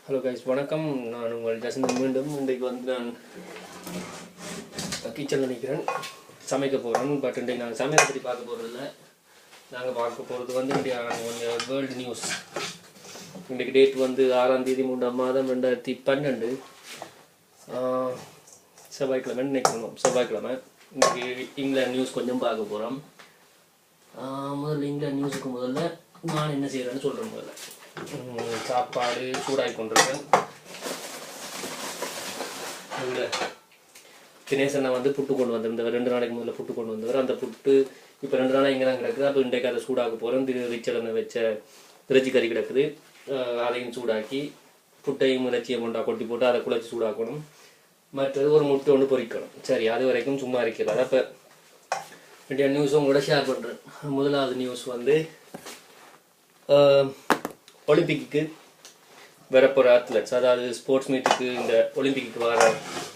Hello guys, வணக்கம். நான் உங்கள் ஜசந்த். மீண்டும் இன்றைக்கு வந்து நான் கிச்சனில் நிற்கிறேன், சமைக்க போகிறேன். பட் இன்றைக்கு நாங்கள் சமையலை பற்றி பார்க்க போகிறதில்ல. நாங்கள் பார்க்க போகிறது வந்து இன்றைய வேர்ல்டு நியூஸ். இன்றைக்கு டேட் வந்து 6ஆம் தேதி 3ஆம் மாதம் 2012, செவ்வாய்க்கிழமை நினைக்கணும். செவ்வாய்க்கிழமை இன்றைக்கி இங்கிலாந்து நியூஸ் கொஞ்சம் பார்க்க போகிறோம். முதல்ல இங்கிலாந்து நியூஸுக்கு முதல்ல நான் என்ன செய்கிறேன்னு சொல்கிறேன். முதல்ல சாப்பாடு சூடாகி கொண்டிருக்கேன். இங்கே தினேசனை வந்து புட்டு கொண்டு வந்திருந்தவர், 2 நாளைக்கு முதல்ல புட்டு கொண்டு வந்தவர். அந்த புட்டு இப்போ 2 நாளாக இங்கே தான் கிடக்குது. அப்போ இன்றைக்கு அதை சூடாக்க போகிறோம். ரிச்சலனை வச்ச இறைச்சி கறி கிடக்குது, அதையும் சூடாக்கி புட்டையும் இறைச்சியை கொண்டா கொட்டி போட்டு அதை குழச்சி சூடாக்கணும். மற்றது ஒரு முட்டை ஒன்று பொரிக்கணும். சரி, அது வரைக்கும் சும்மா இருக்கிறது. அப்போ இந்தியா நியூஸும் உங்களோட ஷேர் பண்ணுறேன். முதலாவது நியூஸ் வந்து ஒலிம்பிக்கு வரப்போகிற அத்லெட்ஸ், அதாவது ஸ்போர்ட்ஸ் மீட்டுக்கு இந்த ஒலிம்பிக்கு வர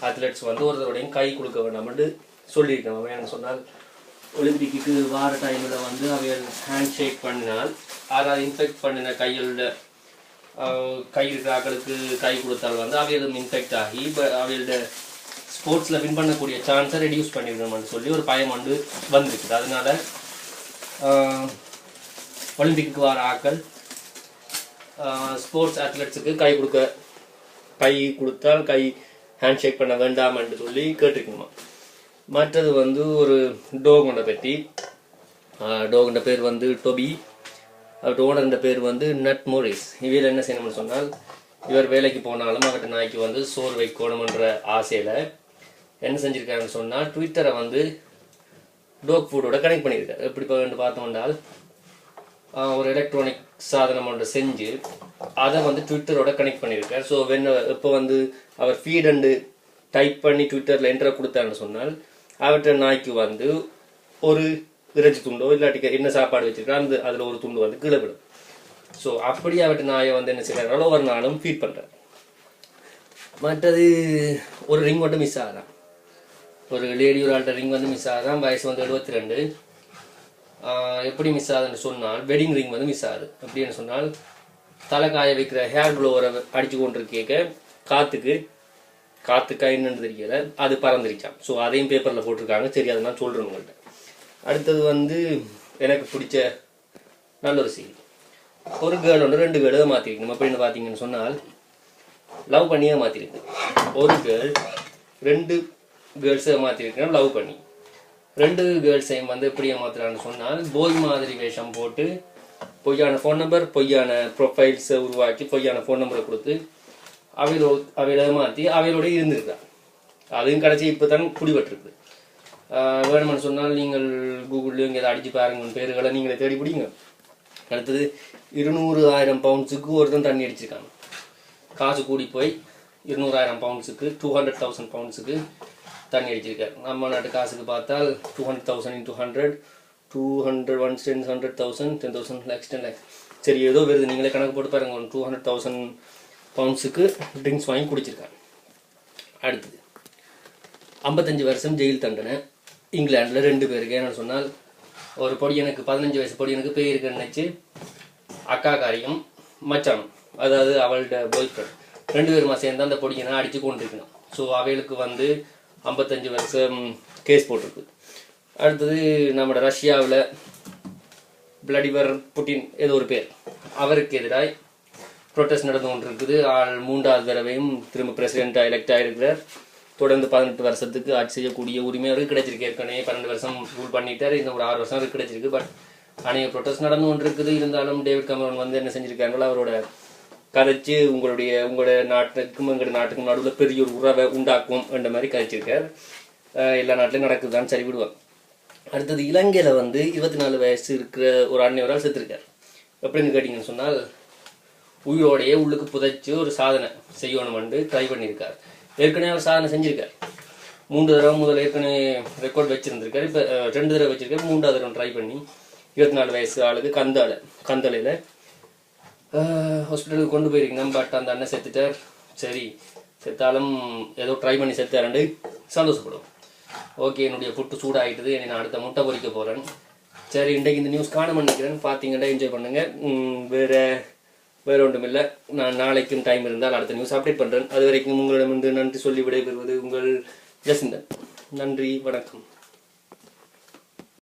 அத்லெட்ஸ் வந்து ஒருத்தரோடையும் கை கொடுக்க வேண்டாம்னு சொல்லியிருக்கேன். அவன் என்ன சொன்னால், ஒலிம்பிக்கு வார டைமில் வந்து அவைகள் ஹேண்ட் ஷேக் பண்ணினால், அதாவது இன்ஃபெக்ட் பண்ணின கையோட கை இருக்கிற ஆக்களுக்கு கை கொடுத்தால் வந்து அவைகளும் இன்ஃபெக்ட் ஆகி அவையோட ஸ்போர்ட்ஸில் வின் பண்ணக்கூடிய சான்ஸை ரெடியூஸ் பண்ணிடணும்னு சொல்லி ஒரு பயம் வந்து வந்திருக்குது. அதனால ஒலிம்பிக்கு வர ஆக்கள் ஸ்போர்ட்ஸ் அத்லெட்ஸுக்கு கை கொடுத்தால் கை ஹேண்ட் ஷேக் பண்ண வேண்டாம் என்று சொல்லி கேட்டுக்கணுமா. மற்றது வந்து ஒரு டோகோண்ட பற்றி. டோகோண்ட பேர் வந்து டொபி, ஓனர்ன்ற பேர் வந்து நட் மோரிஸ். இவர் என்ன செய்யணும்னு சொன்னால், இவர் வேலைக்கு போனாலும் அவர்கிட்ட நாய்க்கு வந்து சோறு வைக்கணும்ன்ற ஆசையில் என்ன செஞ்சுருக்காருன்னு சொன்னால், ட்விட்டரை வந்து டாக் ஃபுட்டோட கனெக்ட் பண்ணியிருக்காரு. எப்படி பார்த்தோம்னால், ஒரு எலக்ட்ரானிக் சாதனம் ஒன்று செஞ்சு அதை வந்து ட்விட்டரோட கனெக்ட் பண்ணியிருக்கார். ஸோ இப்போ வந்து அவர் ஃபீட் அண்டு டைப் பண்ணி ட்விட்டரில் என்ட்ரை கொடுத்தாருன்னு சொன்னால், அவற்றை நாய்க்கு வந்து ஒரு இறைச்சி துண்டோ இல்லாட்டி என்ன சாப்பாடு வச்சிருக்கா அதில் ஒரு துண்டு வந்து கீழே விடும். ஸோ அப்படி அவற்றை நாயை வந்து என்ன செய்யறாங்களோ ஒவ்வொரு நாளும் ஃபீட் பண்ணுறாரு. மற்றது ஒரு ரிங் மட்டும் மிஸ் ஆகுதான். ஒரு லேடி ஒரு ஆள்கிட்ட ரிங் வந்து மிஸ் ஆகுதான். வயசு வந்து 72. எப்படி மிஸ் ஆகுதுன்னு சொன்னால், வெட்டிங் ரிங் வந்து மிஸ் ஆகுது. எப்படின்னு சொன்னால், தலை காய வைக்கிற ஹேர் ப்ளோவரை அடிச்சு கொண்டு கேட்க காற்றுக்கா என்னன்னு தெரியல, அது பறந்துருச்சான். ஸோ அதையும் பேப்பரில் போட்டிருக்காங்க. சரி, அதை நான் சொல்கிறேன் உங்கள்கிட்ட. அடுத்தது வந்து எனக்கு பிடிச்ச நல்ல ஒரு செய்தி. ஒரு கேர்ள் ஒன்று 2 கேர்ளை மாற்றிருக்கணும். அப்படின்னு பார்த்தீங்கன்னு சொன்னால், லவ் பண்ணியே மாற்றிருக்கு. ஒரு கேர்ள் 2 கேர்ள்ஸை மாற்றிருக்கணும் லவ் பண்ணி. 2 கேர்ள்ஸையும் வந்து எப்படி ஏமாத்துறான்னு சொன்னால், போய் மாதிரி வேஷம் போட்டு பொய்யான ஃபோன் நம்பர், பொய்யான ப்ரொஃபைல்ஸை உருவாக்கி பொய்யான ஃபோன் நம்பரை கொடுத்து அவையில மாற்றி அவையோட இருந்திருக்கான். அதையும் கடைசி இப்போ தான் பிடிபட்டுருக்கு. வேணுமென்னு சொன்னால் நீங்கள் கூகுள்லேயும் இங்கே அடிச்சு பாருங்க, பேருகளை நீங்களே தேடி பிடிங்க. அடுத்தது 200,000 பவுண்ட்ஸுக்கு ஒருத்தன் தண்ணி அடிச்சிருக்காங்க. காசு கூடி போய் 200,000 பவுண்ட்ஸுக்கு 200,000 பவுண்ட்ஸுக்கு தண்ணி அடிச்சிருக்காரு. நம்ம நாட்டு காசுக்கு பார்த்தால் 200,000 into 100, 200 once 10 100,000, 10,000 lakhs 10 lakhs. சரி, ஏதோ வருது, நீங்களே கணக்கு போட்டு பாருங்க. 200,000 பவுண்ட்ஸுக்கு ட்ரிங்க்ஸ் வாங்கி குடிச்சிருக்காங்க. அடுத்தது 55 வருஷம் ஜெயில் தண்டனை இங்கிலாண்டில் 2 பேருக்கு. என்னன்னு சொன்னால், ஒரு பொடியனுக்கு 15 வயசு பொடியனுக்கு பேருக்கு நினைச்சு அக்காக்காரியும் மச்சானும், அதாவது அவளோட பாய் ஃப்ரெண்ட் 2 பேருமா சேர்ந்து அந்த பொடியனை அடிச்சு கொண்டிருக்கணும். ஸோ அவைகளுக்கு வந்து 55 வருஷம் கேஸ் போட்டிருக்கு. அடுத்தது நம்மளோட ரஷ்யாவில் விளாடிமிர் புட்டின் ஏதோ ஒரு பேர், அவருக்கு எதிராக ப்ரொட்டஸ்ட் நடந்து கொண்டு இருக்குது. 3வது தடவையும் திரும்ப பிரசிடென்ட்டாக எலெக்ட் ஆகிருக்கிறார். தொடர்ந்து 18 வருஷத்துக்கு ஆட்சி செய்யக்கூடிய உரிமை அவருக்கு கிடைச்சிருக்கு. ஏற்கனவே 12 வருஷம் ரூல் பண்ணிட்டார். இந்த ஒரு 6 வருஷம் அவருக்கு கிடைச்சிருக்கு. பட் அநேக ப்ரொட்டஸ்ட் நடந்து கொண்டு இருக்குது. இருந்தாலும் டேவிட் கமரன் வந்து என்ன செஞ்சிருக்காங்களோ, அவரோட கதைச்சு உங்களோட நாட்டுக்கும் எங்களோட நாட்டுக்கும் நடுவில் பெரிய ஒரு உறவை உண்டாக்கும் என்ற மாதிரி கதைச்சிருக்கார். எல்லா நாட்டிலையும் நடக்குதுதான், சரி விடுவாங்க. அடுத்தது இலங்கையில் வந்து 24 வயசு இருக்கிற ஒரு அன்னையோரால் செத்துருக்கார். எப்படின்னு கேட்டிங்கன்னு சொன்னால், உயிரோடையே உள்ளுக்கு புதைச்சி ஒரு சாதனை செய்யணும்னு ட்ரை பண்ணியிருக்கார். ஏற்கனவே அவர் சாதனை செஞ்சிருக்கார். 3 தடவை முதல்ல ஏற்கனவே ரெக்கார்ட் வச்சுருந்துருக்கார். இப்போ 2 தடவை வச்சிருக்காரு. 3வது தடவை ட்ரை பண்ணி 24 வயசு ஆளுக்கு கந்தலையில் ஹாஸ்பிட்டலுக்கு கொண்டு போயிருக்கேன். பட் அந்த அண்ணன் செத்துட்டார். சரி, செத்தாலும் ஏதோ ட்ரை பண்ணி செத்தாரண்டு சந்தோஷப்படுவோம். ஓகே, என்னுடைய புட்டு சூடாகிட்டது. நான் அடுத்த முட்டை பொரிக்க போகிறேன். சரி, இன்றைக்கு இந்த நியூஸ் காண பண்ணிக்கிறேன். பார்த்தீங்கன்னா என்ஜாய் பண்ணுங்கள். வேறு வேற ஒன்றும் இல்லை. நான் நாளைக்கும் டைம் இருந்தால் அடுத்த நியூஸ் அப்டேட் பண்ணுறேன். அது வரைக்கும் உங்களிடமிருந்து நன்றி சொல்லி விடைபெறுவது உங்கள் ஜசிந்தன். நன்றி, வணக்கம்.